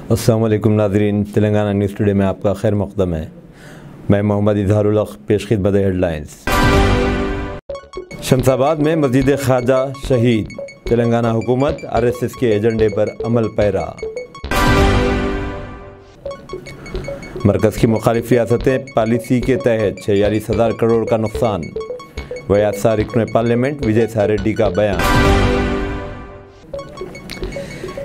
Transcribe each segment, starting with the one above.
अस्सलाम वालेकुम नाज़रीन, तेलंगाना न्यूज़ टुडे में आपका खैर मक़दम है। मैं मोहम्मद इज़हारुल हक़ पेश खिदमत हेडलाइंस। शमसाबाद में मस्जिद ख्वाजा शहीद, तेलंगाना हुकूमत RSS के एजेंडे पर अमल पैरा। मरकज़ की मुखालिफ रियासतें पॉलिसी के तहत 46,000 करोड़ का नुकसान, वयासा रुकन पार्लियामेंट विजय साई रेड्डी का बयान।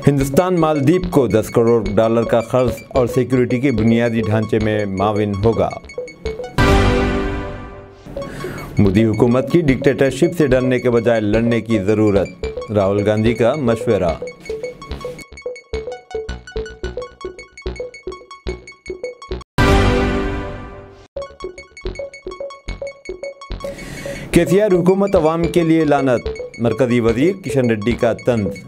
हिंदुस्तान मालदीव को $10 करोड़ का कर्ज और सिक्योरिटी के बुनियादी ढांचे में माविन होगा। मोदी हुकूमत की डिक्टेटरशिप से डरने के बजाय लड़ने की ज़रूरत, राहुल गांधी का मशवरा। केसीआर हुकूमत अवाम के लिए लानत, मरकजी वजीर किशन रेड्डी का तंज।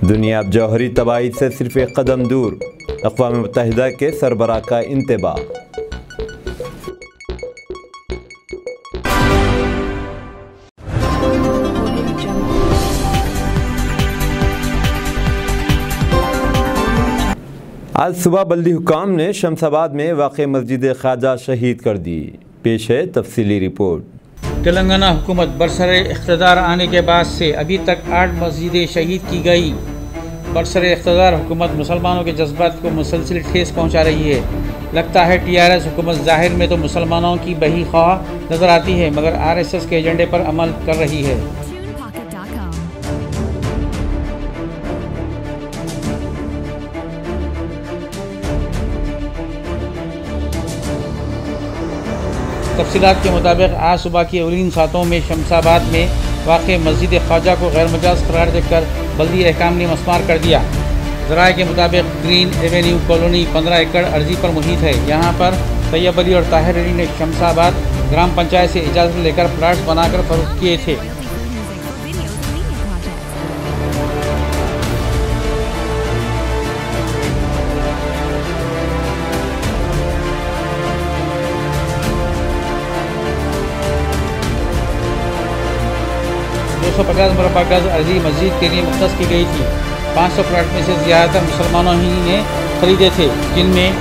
दुनिया अब जौहरी तबाही से सिर्फ एक कदम दूर, अक़वाम मुत्तहिदा के सरबराह का इंतबाह। आज सुबह बल्दी हुकाम ने शमसाबाद में वाक़े मस्जिद ख्वाजा शहीद कर दी। पेश है तफसीली रिपोर्ट। तेलंगाना हुकूमत बरसरे इख्तिदार आने के बाद से अभी तक 8 मस्जिदें शहीद की गई। बरसरे इख्तिदार हुकूमत मुसलमानों के जज्बात को मुसलसिल ठेस पहुंचा रही है। लगता है TRS हुकूमत ज़ाहिर में तो मुसलमानों की बही ख्वाह नज़र आती है, मगर RSS के एजेंडे पर अमल कर रही है। तफसीलात के मुताबिक आज सुबह की अवलीन सातों में शमसाबाद में वाक़े मस्जिद ख्वाजा को गैर मजाज करार देकर बल्दी अहकाम ने मस्मार कर दिया। ज़राए के मुताबिक ग्रीन एवेन्यू कॉलोनी 15 एकड़ अर्जी पर मुहित है। यहाँ पर तैयब अली और ताहिर अली ने शमसाबाद ग्राम पंचायत से इजाज़त लेकर प्लाट्स बनाकर फरोख्त किए थे। $250 मुरब्बा गज अर्जी मस्जिद के लिए मुख्तस की गई थी। 500 प्लाट में से ज़्यादातर मुसलमानों ही ने खरीदे थे, जिनमें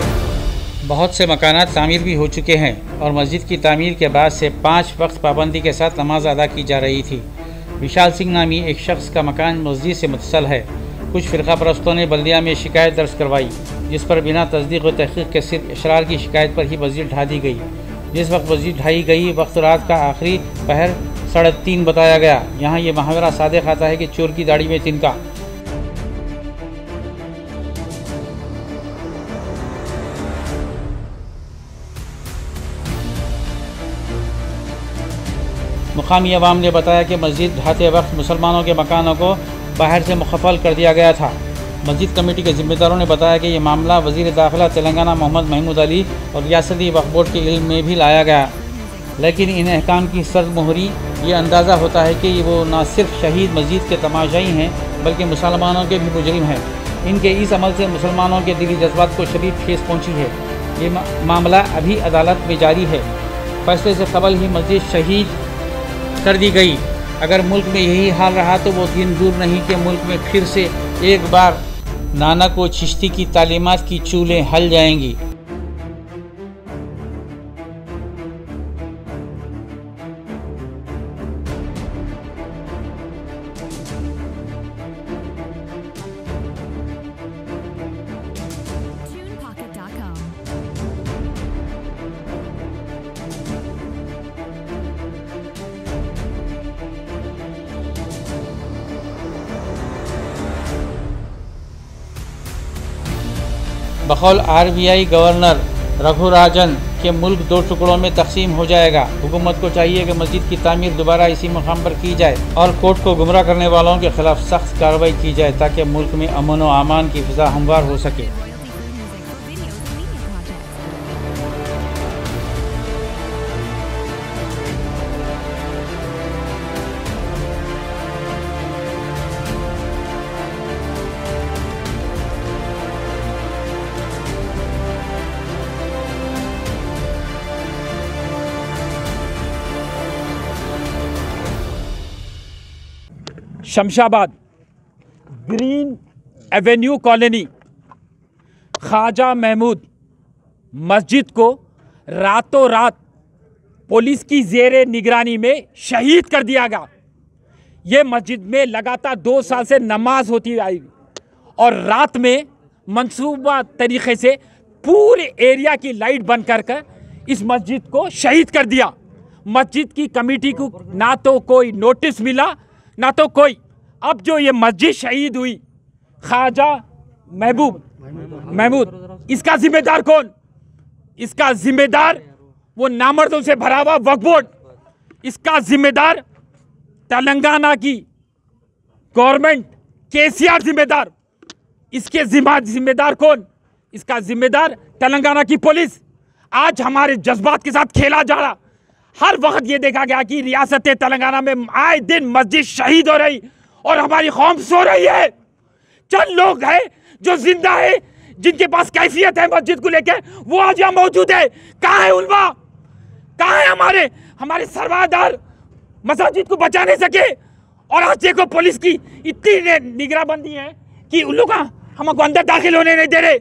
बहुत से मकानात तामीर भी हो चुके हैं और मस्जिद की तामीर के बाद से 5 वक्त पाबंदी के साथ नमाज अदा की जा रही थी। विशाल सिंह नामी एक शख्स का मकान मस्जिद से मुत्तसल है। कुछ फ़िरका परस्तों ने बल्दिया में शिकायत दर्ज करवाई, जिस पर बिना तस्दीक व तहक़ीक़ के सिर्फ इशरार की शिकायत पर ही मस्जिद ढा दी गई। जिस वक्त मस्जिद ढाई गई वक्त रात का आखिरी पहर 3:30 बताया गया। यहाँ ये मुहावरा सादिक़ आता है कि चोर की दाढ़ी में तिनका। मुकामी अवाम ने बताया कि मस्जिद ढाते वक्त मुसलमानों के मकानों को बाहर से मुखफ़ल कर दिया गया था। मस्जिद कमेटी के ज़िम्मेदारों ने बताया कि ये मामला वज़ीर दाखिला तेलंगाना मोहम्मद महमूद अली और रियासती वक्फ़ बोर्ड के इल्म में भी लाया गया, लेकिन इन अहकाम की सर्द मोहरी ये अंदाज़ा होता है कि वो न सिर्फ शहीद मस्जिद के तमाशाई हैं बल्कि मुसलमानों के भी मुजरिम हैं। इनके इस अमल से मुसलमानों के दिली जज्बात को शदीद ठेस पहुँची है। ये मामला अभी अदालत में जारी है। फैसले से कबल ही मस्जिद शहीद कर दी गई। अगर मुल्क में यही हाल रहा तो वो दिन दूर नहीं कि मुल्क में फिर से एक बार नानक व चिश्ती की तालीमात की चूलें हल जाएंगी। बकौल RBI गवर्नर रघुराजन के मुल्क 2 टुकड़ों में तकसीम हो जाएगा। हुकूमत को चाहिए कि मस्जिद की तामीर दोबारा इसी मुकाम पर की जाए और कोर्ट को गुमराह करने वालों के खिलाफ सख्त कार्रवाई की जाए ताकि मुल्क में अमन व अमान की फ़िज़ा हमवार हो सके। Shamshabad Green Avenue Colony Khwaja Mahmood मस्जिद को रातों रात पुलिस की ज़ेरे निगरानी में शहीद कर दिया गया। ये मस्जिद में लगातार 2 साल से नमाज होती आई और रात में मंसूबा तरीक़े से पूरे एरिया की लाइट बंद कर इस मस्जिद को शहीद कर दिया। मस्जिद की कमेटी को ना तो कोई नोटिस मिला ना तो कोई। अब जो ये मस्जिद शहीद हुई ख्वाजा महमूद, इसका जिम्मेदार कौन? इसका जिम्मेदार वो नामर्दों से भरा हुआ वक्फ बोर्ड, इसका जिम्मेदार तेलंगाना की गवर्नमेंट, केसीआर जिम्मेदार। इसके जिम्मेदार कौन? इसका जिम्मेदार तेलंगाना की पुलिस। आज हमारे जज्बात के साथ खेला जा रहा। हर वक्त ये देखा गया कि रियासत तेलंगाना में आए दिन मस्जिद शहीद हो रही और हमारी कौम सो रही है। चंद लोग हैं जो जिंदा है, जिनके पास कैफियत है मस्जिद को लेकर, वो आज यहाँ मौजूद है। कहाँ है उलमा? कहाँ है हमारे सरवादार? मस्जिद को बचा नहीं सके और आज देखो पुलिस की इतनी निगराबंदी है कि उन लोग हमको अंदर दाखिल होने नहीं दे रहे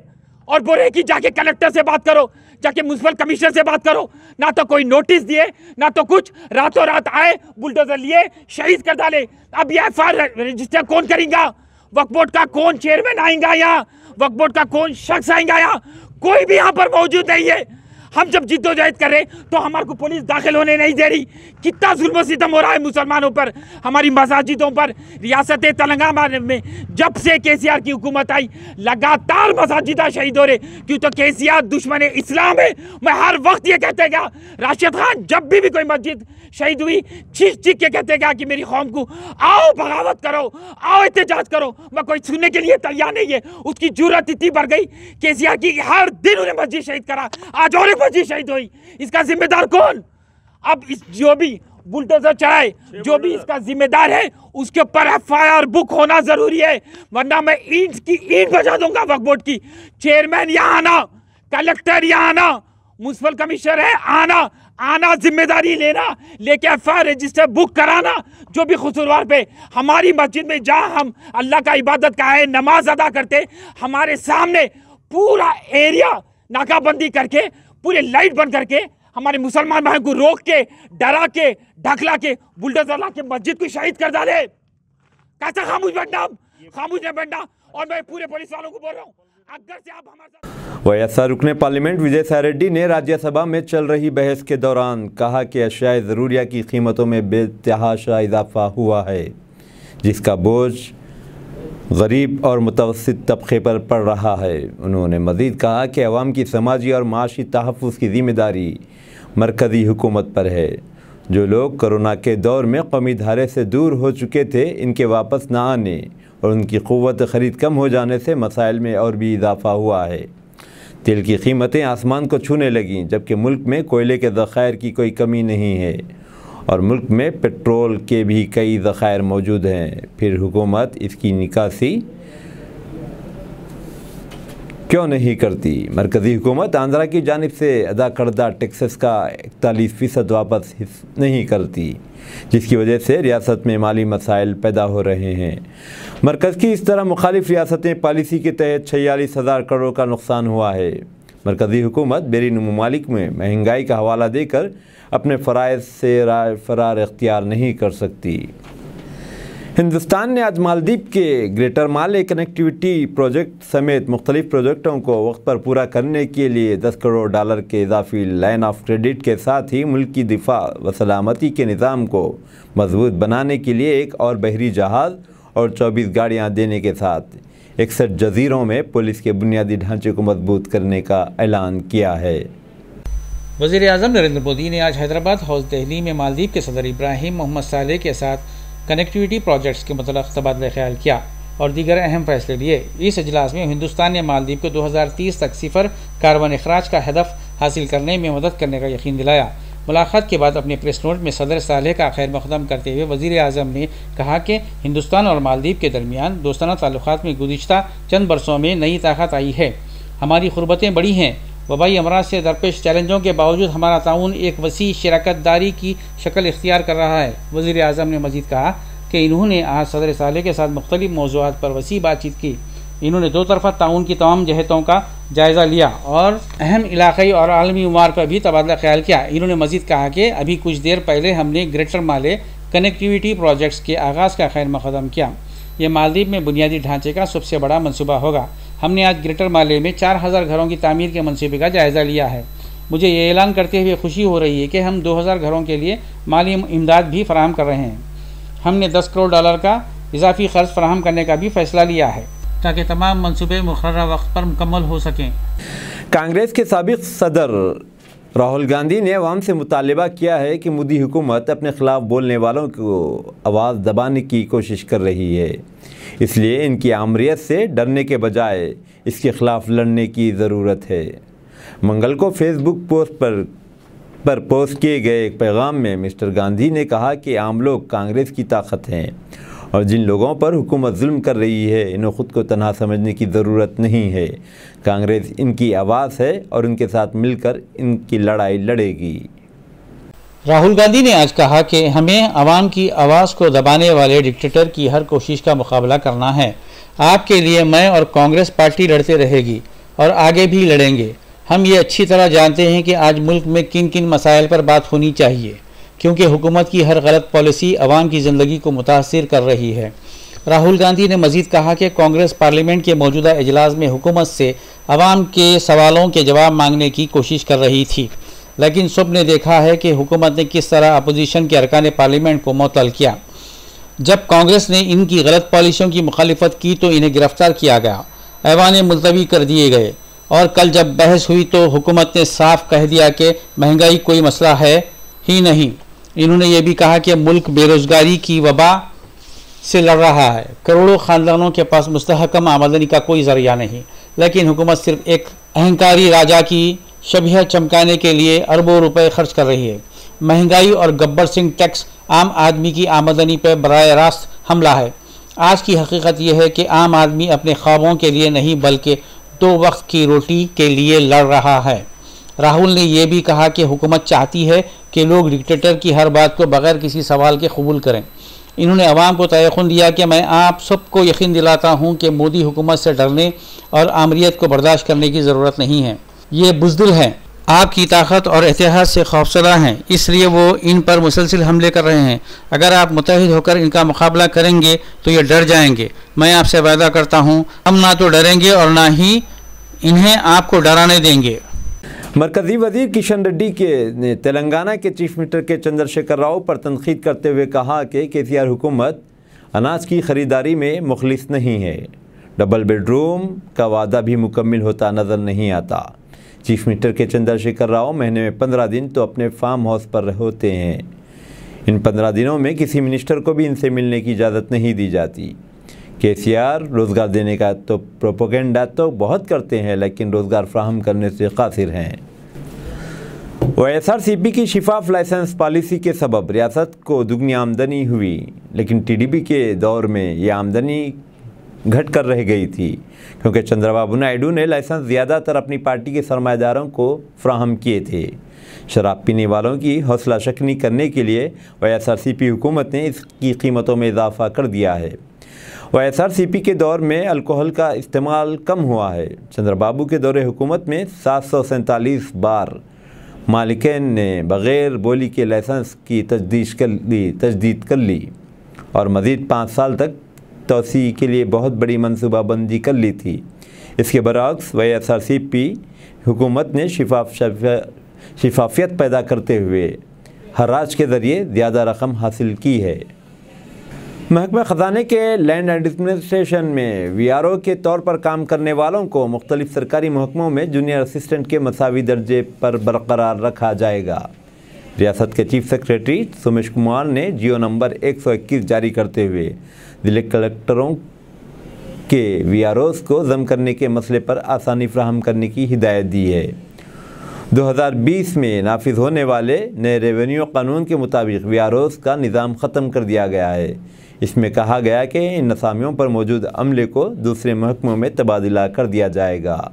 और बोल रहे कि जाके कलेक्टर से बात करो, जाके म्युनिसिपल कमिश्नर से बात करो। ना तो कोई नोटिस दिए ना तो कुछ, रातों रात आए, बुलडोजर लिए शहीद कर डाले। अब ये एफआईआर रजिस्टर कौन करेगा? वक्फ बोर्ड का कौन चेयरमैन आएगा यहाँ? वक्फ बोर्ड का कौन शख्स आएगा यहाँ? कोई भी यहाँ पर मौजूद नहीं है। हम जब जिद्दोजहद कर रहे तो हमारे को पुलिस दाखिल होने नहीं दे रही। कितना जुल्म सितम हो रहा है मुसलमानों पर, हमारी मसाजिदों पर। रियासत तेलंगाना में जब से केसीआर की हुकूमत आई लगातार मसाजिदा शहीद हो रहे। क्यों? तो केसीआर दुश्मन इस्लाम है। मैं हर वक्त ये कहते गया, राशिद खान जब भी कोई मस्जिद शहीद हुई चीख चीख के कहते गया कि मेरी कौम को आओ बगावत करो, आओ एहतजाज करो। मैं कोई सुनने के लिए तैयार नहीं है। उसकी जरूरत इतनी बढ़ गई केसीआर की, हर दिन उन्हें मस्जिद शहीद करा। आज और एक मस्जिद शहीद हुई। इसका जिम्मेदार कौन? अब इस जो भी बुलडोजर चलाए, जो भी इसका जिम्मेदार है, उसके ऊपर एफआईआर बुक होना जरूरी है, वरना मैं ईंट बजा दूंगा वक्फ बोर्ड की। चेयरमैन यहाँ आना, कलेक्टर यहाँ आना, म्युनिसिपल कमिश्नर है आना, जिम्मेदारी लेना, लेके एफआईआर रजिस्टर बुक कराना। जो भी कसूरवार पे हमारी मस्जिद में जहाँ हम अल्लाह का इबादत का है, नमाज अदा करते, हमारे सामने पूरा एरिया नाकाबंदी करके, पूरे लाइट बंद करके, हमारे मुसलमान भाई को रोक के, डरा के, ढकला के, बुलडोजर ला के मस्जिद को शहीद कर डाले। कैसा खामोश नहीं बैठना। और मैं पूरे पुलिस वालों को बोल रहा हूँ, अगर से आप हमारे वैएसआर रुकने पार्लियामेंट विजय साई रेड्डी ने राज्यसभा में चल रही बहस के दौरान कहा कि अशियाए ज़रूरिया की कीमतों में बेतहाशा इजाफा हुआ है, जिसका बोझ गरीब और मुतवस्सित तबके पर पड़ रहा है। उन्होंने मज़ीद कहा कि अवाम की समाजी और माशी तहफ़्फ़ुज़ की ज़िम्मेदारी मरकज़ी हुकूमत पर है। जो लोग कोरोना के दौर में कौमी धारे से दूर हो चुके थे, इनके वापस ना आने और उनकी क़ुव्वत ख़रीद कम हो जाने से मसाइल में और भी इजाफ़ा हुआ है। तेल की कीमतें आसमान को छूने लगीं, जबकि मुल्क में कोयले के ज़ख़ायर की कोई कमी नहीं है और मुल्क में पेट्रोल के भी कई ज़ख़ायर मौजूद हैं। फिर हुकूमत इसकी निकासी क्यों नहीं करती? मरकज़ी हुकूमत आंध्रा की जानिब से अदा करदा टैक्सेस का 41% वापस नहीं करती, जिसकी वजह से रियासत में माली मसाइल पैदा हो रहे हैं। मरकज़ की इस तरह मुखालिफ रियासतें पॉलिसी के तहत 46,000 करोड़ का नुकसान हुआ है। मरकज़ी हुकूमत बैरून ममालिक में महंगाई का हवाला देकर अपने फ़राइज़ से फ़रार इख्तियार नहीं कर सकती। हिंदुस्तान ने आज मालदीव के ग्रेटर माले कनेक्टिविटी प्रोजेक्ट समेत मुख्तलिफ प्रोजेक्टों को वक्त पर पूरा करने के लिए $10 करोड़ के इजाफी लाइन ऑफ क्रेडिट के साथ ही मुल्क की दिफा व सलामती के निज़ाम को मजबूत बनाने के लिए एक और बहरी जहाज़ और 24 गाड़ियाँ देने के साथ 61 जजीरों में पुलिस के बुनियादी ढांचे को मजबूत करने का ऐलान किया है। वज़ीर-ए-आज़म नरेंद्र मोदी ने आज हैदराबाद हाउस दिल्ली में मालदीव के सदर इब्राहिम मोहम्मद सालेह के साथ कनेक्टिविटी प्रोजेक्ट्स के मतलब तबादला ख्याल किया और दीगर अहम फैसले लिए। इस इजलास में हिंदुस्तान ने मालदीव को 2030 तक 0 कार्बन अखराज का हदफ हासिल करने में मदद करने का यकीन दिलाया। मुलाकात के बाद अपने प्रेस नोट में सदर सालेह का खैर मकदम करते हुए वज़ीर-ए-आज़म ने कहा कि हिंदुस्तान और मालदीव के दरमियान दोस्ताना ताल्लुकात में गुज़िश्ता चंद बरसों में नई ताकत आई है। हमारी ख़ुरबतें बड़ी हैं। वबाई अमराज से दरपेश चैलेंजों के बावजूद हमारा ताउन एक वसी शराकत दारी की शक्ल इख्तियार कर रहा है। वज़ीर-ए-आज़म ने मज़ीद कहा, कि इन्होंने आज सदर साले के साथ मुख्तलिफ मौज़ूआत पर वसी बातचीत की। इन्होंने दो तरफ़ा ताउन की तमाम जहतों का जायज़ा लिया और अहम इलाक़ाई और आलमी उमार पर भी तबादला ख्याल किया। इन्होंने मज़ीद कहा कि अभी कुछ देर पहले हमने ग्रेटर माले कनेक्टिविटी प्रोजेक्ट्स के आगाज़ का खैर मक़दम किया। ये मालदीव में बुनियादी ढांचे का सबसे बड़ा मनसूबा होगा। हमने आज ग्रेटर माले में 4000 घरों की तामीर के मनसूबे का जायज़ा लिया है। मुझे ये ऐलान करते हुए खुशी हो रही है कि हम 2000 घरों के लिए माली इमदाद भी फराहम कर रहे हैं। हमने $10 करोड़ का इजाफी खर्च फराहम करने का भी फैसला लिया है ताकि तमाम मनसूबे मुक़र्रर वक्त पर मुकम्मल हो सकें। कांग्रेस के साबिक़ सदर राहुल गांधी ने अवाम से मुतालिबा किया है कि मोदी हुकूमत अपने ख़िलाफ़ बोलने वालों को आवाज़ दबाने की कोशिश कर रही है, इसलिए इनकी आमरीत से डरने के बजाय इसके ख़िलाफ़ लड़ने की ज़रूरत है। मंगल को फेसबुक पोस्ट पर पोस्ट किए गए एक पैगाम में मिस्टर गांधी ने कहा कि आम लोग कांग्रेस की ताकत हैं और जिन लोगों पर हुकूमत जुल्म कर रही है इन्हें ख़ुद को तन्हा समझने की ज़रूरत नहीं है। कांग्रेस इनकी आवाज़ है और उनके साथ मिलकर इनकी लड़ाई लड़ेगी। राहुल गांधी ने आज कहा कि हमें आवाम की आवाज़ को दबाने वाले डिक्टेटर की हर कोशिश का मुकाबला करना है। आपके लिए मैं और कांग्रेस पार्टी लड़ते रहेगी और आगे भी लड़ेंगे। हम ये अच्छी तरह जानते हैं कि आज मुल्क में किन किन मसाइल पर बात होनी चाहिए, क्योंकि हुकूमत की हर गलत पॉलिसी आवाम की ज़िंदगी को मुतासिर कर रही है। राहुल गांधी ने मज़ीद कहा कि कांग्रेस पार्लियामेंट के मौजूदा इजलास में हुकूमत से आवाम के सवालों के जवाब मांगने की कोशिश कर रही थी, लेकिन सब ने देखा है कि हुकूमत ने किस तरह अपोजिशन के अरकान पार्लियामेंट को मुअत्तल किया। जब कांग्रेस ने इनकी गलत पॉलिसियों की मुखालिफत की तो इन्हें गिरफ्तार किया गया, ऐवान मुलतवी कर दिए गए और कल जब बहस हुई तो हुकूमत ने साफ कह दिया कि महंगाई कोई मसला है ही नहीं। इन्होंने ये भी कहा कि मुल्क बेरोज़गारी की वबा से लड़ रहा है। करोड़ों ख़ानदानों के पास मुस्तहकम आमदनी का कोई ज़रिया नहीं, लेकिन हुकूमत सिर्फ एक अहंकारी राजा की शबीह चमकाने के लिए अरबों रुपए खर्च कर रही है। महंगाई और गब्बर सिंह टैक्स आम आदमी की आमदनी पर बराह रास्त हमला है। आज की हकीकत यह है कि आम आदमी अपने ख्वाबों के लिए नहीं बल्कि 2 वक्त की रोटी के लिए लड़ रहा है। राहुल ने यह भी कहा कि हुकूमत चाहती है कि लोग डिक्टेटर की हर बात को बगैर किसी सवाल के कबूल करें। इन्होंने अवाम को तयक़ुन दिया कि मैं आप सबको यकीन दिलाता हूँ कि मोदी हुकूमत से डरने और आमरीत को बर्दाश्त करने की ज़रूरत नहीं है। ये बुज़दिल हैं, आपकी ताकत और इतिहाद से खौफसदा हैं, इसलिए वो इन पर मुसलसिल हमले कर रहे हैं। अगर आप मुत्तहिद होकर इनका मुकाबला करेंगे तो ये डर जाएंगे। मैं आपसे वादा करता हूँ हम ना तो डरेंगे और ना ही इन्हें आपको डराने देंगे। मरकज़ी वज़ीर किशन रेड्डी ने तेलंगाना के चीफ मिनिस्टर के चंद्रशेखर राव पर तनकीद करते हुए कहा कि केसीआर हुकूमत अनाज की ख़रीदारी में मुखलिस नहीं है। डबल बेडरूम का वादा भी मुकम्मल होता नज़र नहीं आता। चीफ मिनिस्टर के चंद्रशेखर राव महीने में 15 दिन तो अपने फार्म हाउस पर होते हैं। इन 15 दिनों में किसी मिनिस्टर को भी इनसे मिलने की इजाज़त नहीं दी जाती। केसीआर रोज़गार देने का तो प्रोपेगेंडा तो बहुत करते हैं, लेकिन रोज़गार फ्राहम करने से कासिर हैं। YSRCP की शिफाफ लाइसेंस पॉलिसी के सबब रियासत को दुगनी आमदनी हुई, लेकिन TDP के दौर में ये आमदनी घट कर रह गई थी, क्योंकि चंद्रबाबू नायडू ने लाइसेंस ज़्यादातर अपनी पार्टी के सरमाएदारों को फ्राहम किए थे। शराब पीने वालों की हौसला शकनी करने के लिए YSRCP हुकूमत ने इसकी कीमतों में इजाफा कर दिया है। YSRCP के दौर में अल्कोहल का इस्तेमाल कम हुआ है। चंद्रबाबू के दौरे हुकूमत में 747 बार मालिकान ने बग़ैर बोली के लाइसेंस की तजदीद कर ली और मज़ीद 5 साल तक तोसी के लिए बहुत बड़ी मनसूबाबंदी कर ली थी। इसके बरअक्स YSRCP हुकूमत ने शिफाफियत पैदा करते हुए हराज के ज़रिए ज़्यादा रकम हासिल की है। महकमा ख़जाने के लैंड एडमिनिस्ट्रेशन में VRO के तौर पर काम करने वालों को मुख्तलिफ सरकारी महकमों में जूनियर असिस्टेंट के मसावी दर्जे पर बरकरार रखा जाएगा। रियासत के चीफ सेक्रेटरी सुमेश कुमार ने जियो नंबर 121 जारी करते हुए ज़िले कलेक्टरों के VROs को ज़म करने के मसले पर आसानी फ्राहम करने की हिदायत दी है। 2020 में नाफिज होने वाले नए रेवेन्यू कानून के मुताबिक VROs का निज़ाम ख़त्म कर दिया गया है। इसमें कहा गया कि इन असामियों पर मौजूद अमले को दूसरे महकमों में तबादला कर दिया जाएगा।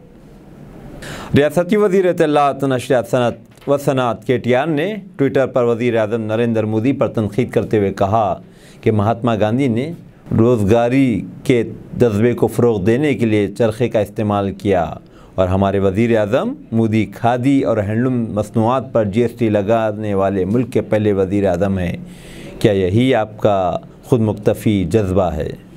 रियासती वज़ीर इत्तलात नशरियात सनअत KTR ने ट्विटर पर वज़ीर आज़म नरेंद्र मोदी पर तनकीद करते हुए कहा कि महात्मा गांधी ने रोज़गारी के जज्बे को फ़रोग़ देने के लिए चरखे का इस्तेमाल किया और हमारे वज़ीर आज़म मोदी खादी और हैंडलूम मसनूआत पर GST लगाने वाले मुल्क के पहले वज़ीर आज़म हैं। क्या यही आपका खुद मुक्तफ़ी जज्बा है?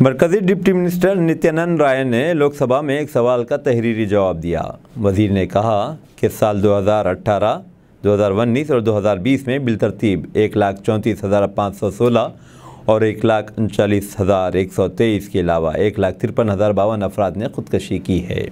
मरकज़ी डिप्टी मिनिस्टर नित्यानंद राय ने लोकसभा में एक सवाल का तहरीरी जवाब दिया। वज़ीर ने कहा कि साल 2018, 2019 और 2020 में बिलतरतीब 1,34,516 और 1,39,123 के अलावा 1,53,052 अफराद ने खुदकशी की है।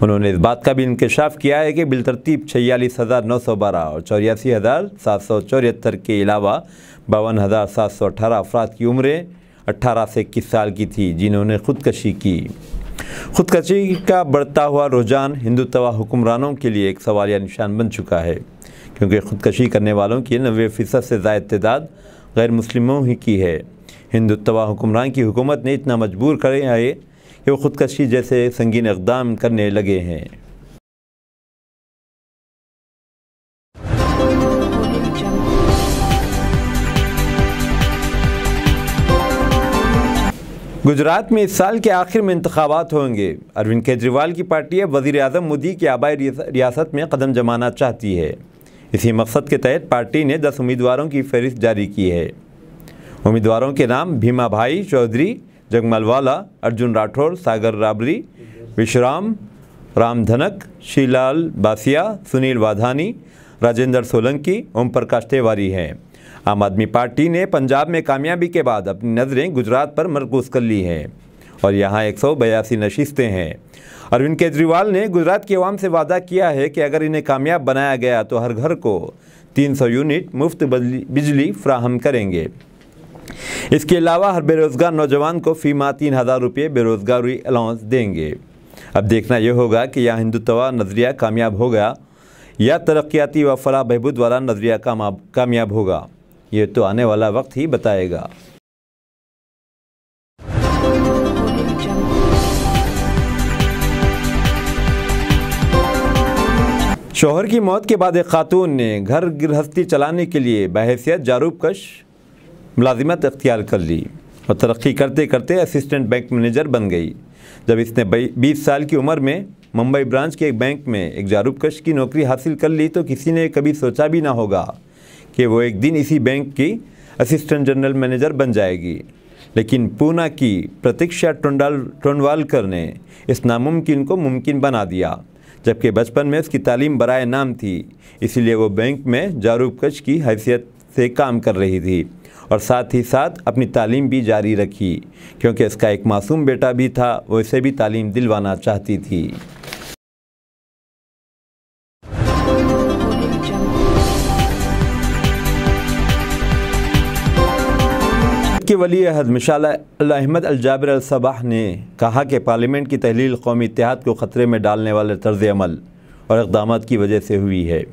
उन्होंने इस बात का भी इंकशाफ किया है कि बिलतरतीब 46,912 और 84,774 के अलावा 52,718 अफराद की उम्रें 18 से 21 साल की थी जिन्होंने खुदकशी की। खुदकशी का बढ़ता हुआ रुझान हिंदुत्व हुक्मरानों के लिए एक सवालिया निशान बन चुका है, क्योंकि खुदकशी करने वालों की 90% से ज़ायद तादाद गैर मुस्लिमों ही की है। हिंदुत्व हुक्मरान की हुकूमत ने इतना मजबूर करे है कि वो खुदकशी जैसे संगीन इक़दाम करने लगे हैं। गुजरात में इस साल के आखिर में इंतखाबात होंगे। अरविंद केजरीवाल की पार्टी अब वज़ीर आज़म मोदी की आबाई रियासत में कदम जमाना चाहती है। इसी मकसद के तहत पार्टी ने 10 उम्मीदवारों की फहरिस्त जारी की है। उम्मीदवारों के नाम भीमा भाई चौधरी, जगमलवाला, अर्जुन राठौर, सागर राबरी, विश्राम रामधनक, शीलाल बासिया, सुनील वाधानी, राजेंद्र सोलंकी, ओम प्रकाश तिवारी हैं। आम आदमी पार्टी ने पंजाब में कामयाबी के बाद अपनी नज़रें गुजरात पर मरकूज़ कर ली हैं और यहाँ 182 नशिस्तें हैं। अरविंद केजरीवाल ने गुजरात की आवाम से वादा किया है कि अगर इन्हें कामयाब बनाया गया तो हर घर को 300 यूनिट मुफ्त बिजली फ्राहम करेंगे। इसके अलावा हर बेरोज़गार नौजवान को फ़ी माह 3,000 रुपये बेरोज़गारी अलाउंस देंगे। अब देखना यह होगा कि यह हिंदुत्व नज़रिया कामयाब होगा या तरक्याती व फलाह बहबूद वाला नज़रिया कामयाब होगा। ये तो आने वाला वक्त ही बताएगा। शौहर की मौत के बाद एक खातून ने घर गृहस्थी चलाने के लिए बहैसियत जारूबकश मुलाजिमत इख्तियार कर ली और तरक्की करते करते असिस्टेंट बैंक मैनेजर बन गई। जब इसने 20 साल की उम्र में मुंबई ब्रांच के एक बैंक में एक जारूबकश की नौकरी हासिल कर ली तो किसी ने कभी सोचा भी ना होगा कि वो एक दिन इसी बैंक की असिस्टेंट जनरल मैनेजर बन जाएगी। लेकिन पूना की प्रतीक्षा टोंडवालकर ने इस नामुमकिन को मुमकिन बना दिया। जबकि बचपन में उसकी तालीम बराए नाम थी, इसीलिए वो बैंक में जारूबकश की हैसियत से काम कर रही थी और साथ ही साथ अपनी तालीम भी जारी रखी, क्योंकि इसका एक मासूम बेटा भी था, वो इसे भी तालीम दिलवाना चाहती थी। की वली अहद मिसाल अहमद अल-जाबिर अल-सबाह ने कहा कि पार्लियामेंट की तहलील कौमी इत्तेहाद को ख़तरे में डालने वाले तर्ज़ अमल और इक़दाम की वजह से हुई है।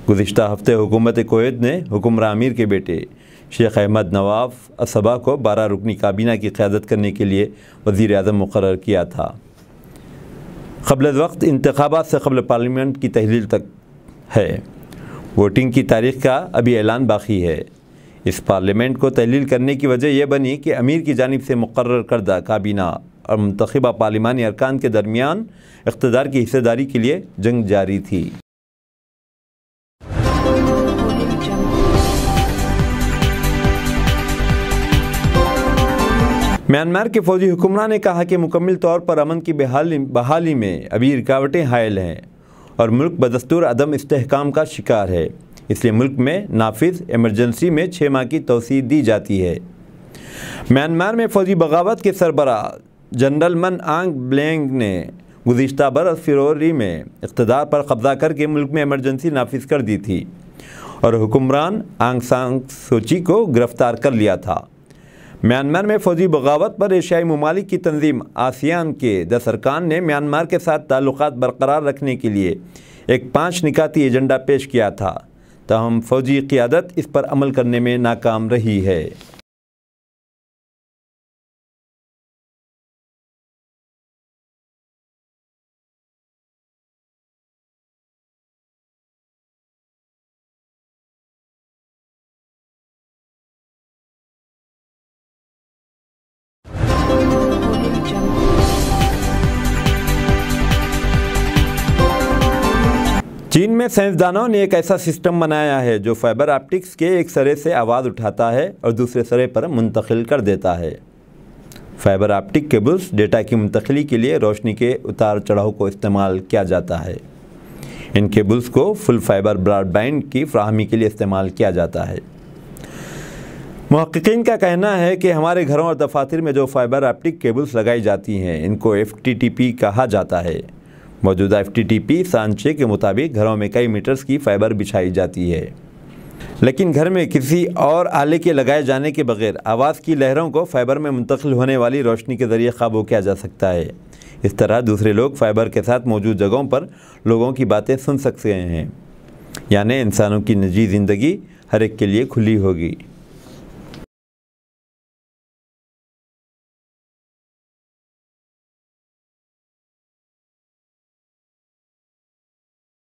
गुज़िश्ता हफ्ते हुकूमत कुवैत ने हुक्मरान अमीर के बेटे शेख अहमद नवाफ असबा को 12 रुकनी काबीना की क़यादत करने के लिए वज़ीर आज़म मुक़र्रर किया था। क़ब्ल वक्त इंतख़ाबात से क़ब्ल पार्लियामेंट की तहलील तक है। वोटिंग की तारीख़ का अभी ऐलान बाकी है। इस पार्लियामेंट को तहलील करने की वजह यह बनी कि अमीर की जानिब से मुक़र्रर करदा काबीना और मुंतखबा पार्लिमानी अरकान के दरमियान इक़्तिदार की हिस्सेदारी के लिए जंग जारी थी। म्यांमार के फ़ौजी हुक्मरान ने कहा कि मुकम्मल तौर पर अमन की बहाली में अभी रुकावटें हायल हैं और मुल्क बदस्तूर अदम इस्तेहकाम का शिकार है। इसलिए मुल्क में नाफिज इमरजेंसी में 6 माह की तौसीअ दी जाती है। म्यांमार में फ़ौजी बगावत के सरबराह जनरल मन आंग ब्लेंग ने गुज़िश्ता बरस फरवरी में इक़्तिदार पर कब्ज़ा करके मुल्क में इमरजेंसी नाफिज कर दी थी और हुक्मरान आंग सान सूची को गिरफ़्तार कर लिया था। म्यांमार में फ़ौजी बगावत पर एशियाई ममालिक की तंजीम आसियान के 10 अरकान ने म्यांमार के साथ ताल्लुक़ात बरकरार रखने के लिए एक 5 निकाती एजेंडा पेश किया था, ताहम फ़ौजी क़ियादत इस पर अमल करने में नाकाम रही है। चीन में साइंसदानों ने एक ऐसा सिस्टम बनाया है जो फाइबर ऑप्टिक्स के एक सिरे से आवाज़ उठाता है और दूसरे सिरे पर मुंतकिल कर देता है। फाइबर ऑप्टिक केबल्स डेटा की मुंतकिली के लिए रोशनी के उतार चढ़ाव को इस्तेमाल किया जाता है। इन केबल्स को फुल फाइबर ब्रॉडबैंड की फ्राहमी के लिए इस्तेमाल किया जाता है। मुहक्किकीन का कहना है कि हमारे घरों और दफातर में जो फाइबर ऑप्टिक केबल्स लगाई जाती हैं इनको FTTP कहा जाता है। मौजूदा FTTP सांचे के मुताबिक घरों में कई मीटर्स की फाइबर बिछाई जाती है, लेकिन घर में किसी और आले के लगाए जाने के बगैर आवाज़ की लहरों को फाइबर में मुंतकिल होने वाली रोशनी के ज़रिए काबू किया जा सकता है। इस तरह दूसरे लोग फाइबर के साथ मौजूद जगहों पर लोगों की बातें सुन सकते हैं, यानी इंसानों की निजी ज़िंदगी हर एक के लिए खुली होगी।